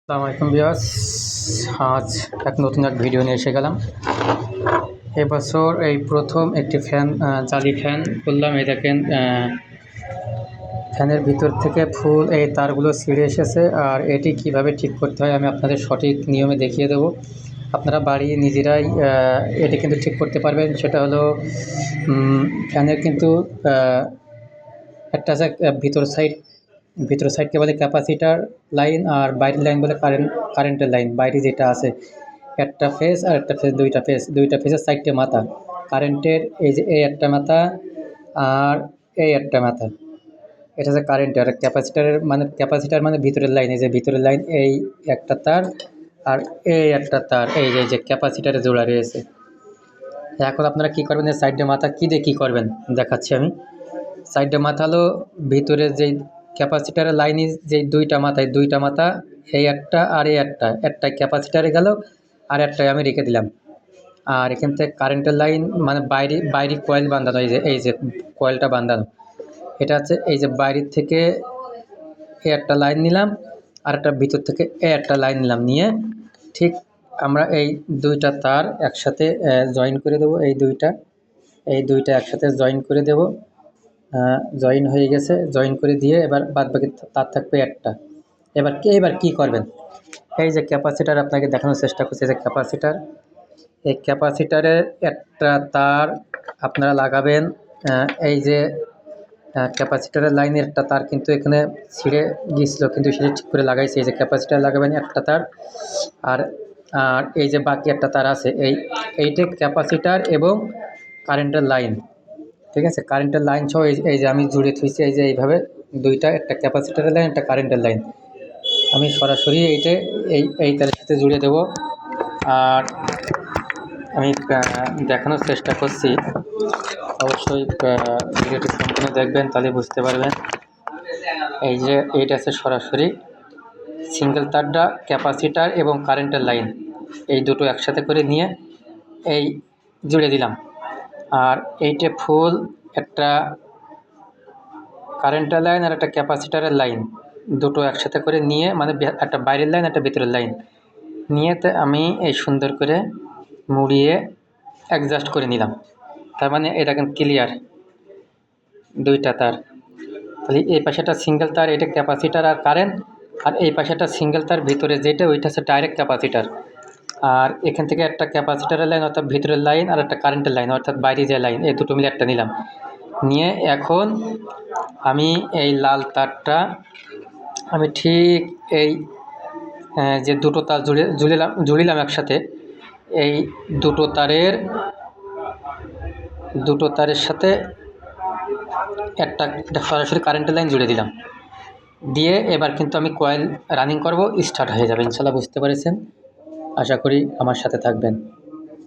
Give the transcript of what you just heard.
আসসালামু আলাইকুম ভিউয়ার্স। আজ নতুন এক ভিডিও নিয়ে এসে গেলাম। এবছর এই প্রথম একটি ফ্যান জালি ফ্যান করলাম। এই দেখেন, ফ্যানের ভিতর থেকে ফুল এই তারগুলো ছিঁড়ে এসেছে। আর এটি কিভাবে ঠিক করতে হয় আমি আপনাদের সঠিক নিয়মে দেখিয়ে দেব। আপনারা বাড়ি নিজেরাই এটি কিন্তু ঠিক করতে পারবেন। সেটা হলো ফ্যানের কিন্তু একটা আছে ভিতর সাইডকে বলে ক্যাপাসিটার লাইন, আর বাইরের লাইন বলে কারেন্টের লাইন। বাইরে যেটা আছে একটা ফেজ আর একটা ফেজ, দুইটা ফেজের সাইডটে মাথা কারেন্টের। এই যে এই একটা মাথা আর এই একটা মাথা, এটা হচ্ছে কারেন্টের। আর ক্যাপাসিটার মানে ভিতরের লাইন। এই যে ভিতরের লাইন, এই একটা তার আর এই একটা তার, এই যে ক্যাপাসিটারে জোড়া রয়েছে। এখন আপনারা কী করবেন, এই সাইডে মাথা কী দিয়ে কী করবেন দেখাচ্ছি আমি। সাইডে মাথা হলো ভিতরে যেই ক্যাপাসিটারের লাইনে যে দুইটা মাথা, এই একটা আর এই একটা ক্যাপাসিটারে গেল, আর একটাই আমি রেখে দিলাম। আর এখান থেকে কারেন্টের লাইন মানে বাইরে কয়েল বাঁধানো, এই যে কয়েলটা বাঁধানো, এটা হচ্ছে এই যে বাইরের থেকে এ একটা লাইন নিলাম, আর একটা ভিতর থেকে এ একটা লাইন নিলাম, নিয়ে ঠিক আমরা এই দুইটা তার একসাথে জয়েন করে দেবো। এই দুইটা একসাথে জয়েন করে দেব। জয়েন হয়ে গেছে, জয়েন করে দিয়ে এবার বাদবাকি তার থাকবে একটা। এবার কি করবেন, এই যে ক্যাপাসিটার আপনাকে দেখানোর চেষ্টা করছি, যে ক্যাপাসিটার, এই ক্যাপাসিটারের একটা তার আপনারা লাগাবেন। এই যে ক্যাপাসিটারের লাইনের একটা তার কিন্তু এখানে ছিঁড়ে গিয়েছিলো, কিন্তু সেটা ঠিক করে লাগাইছে। এই যে ক্যাপাসিটার লাগাবেন একটা তার, আর আর এই যে বাকি একটা তার আছে, এইটা ক্যাপাসিটার এবং কারেন্টের লাইন। ঠিক আছে, কারেন্টের লাইন সহ এই যে আমি জুড়ে থুইছি, এই যে এইভাবে দুইটা, একটা ক্যাপাসিটারের লাইন, একটা কারেন্টের লাইন। আমি সরাসরি এই তারের সাথে জুড়ে দেব। আর আমি দেখানোর চেষ্টা করছি, অবশ্যই ভিডিওটি সম্পূর্ণ দেখবেন, তাহলে বুঝতে পারবেন। এই যে এইটা আছে সরাসরি সিঙ্গেল তারটা ক্যাপাসিটার এবং কারেন্টের লাইন, এই দুটো একসাথে করে নিয়ে এই জুড়ে দিলাম। আর এইটা ফুল একটা কারেন্টের লাইন আর একটা ক্যাপাসিটারের লাইন, দুটো একসাথে করে নিয়ে, মানে একটা বাইরের লাইন একটা ভিতরের লাইন নিয়ে আমি এই সুন্দর করে মুড়িয়ে অ্যাডজাস্ট করে নিলাম। তার মানে এটা এখন ক্লিয়ার, দুইটা তার। তাহলে এই পাশেটা সিঙ্গেল তার, এটা ক্যাপাসিটার আর কারেন্ট, আর এই পাশেটা সিঙ্গেল তার ভিতরে যেটা, ওইটা হচ্ছে ডাইরেক্ট ক্যাপাসিটার। আর এখান থেকে একটা ক্যাপাসিটারের লাইন অর্থাৎ ভিতরের লাইন, আর একটা কারেন্টের লাইন অর্থাৎ বাইরে যে লাইন, এই দুটো মিলে একটা নিলাম। নিয়ে এখন আমি এই লাল তারটা আমি ঠিক এই যে দুটো তার জুড়িলাম একসাথে, এই দুটো তারের সাথে একটা সরাসরি কারেন্টের লাইন জুড়ে দিলাম। দিয়ে এবার কিন্তু আমি কয়েল রানিং করব, স্টার্ট হয়ে যাবে ইনশাল্লাহ। বুঝতে পেরেছেন? আশা করি আমার সাথে থাকবেন।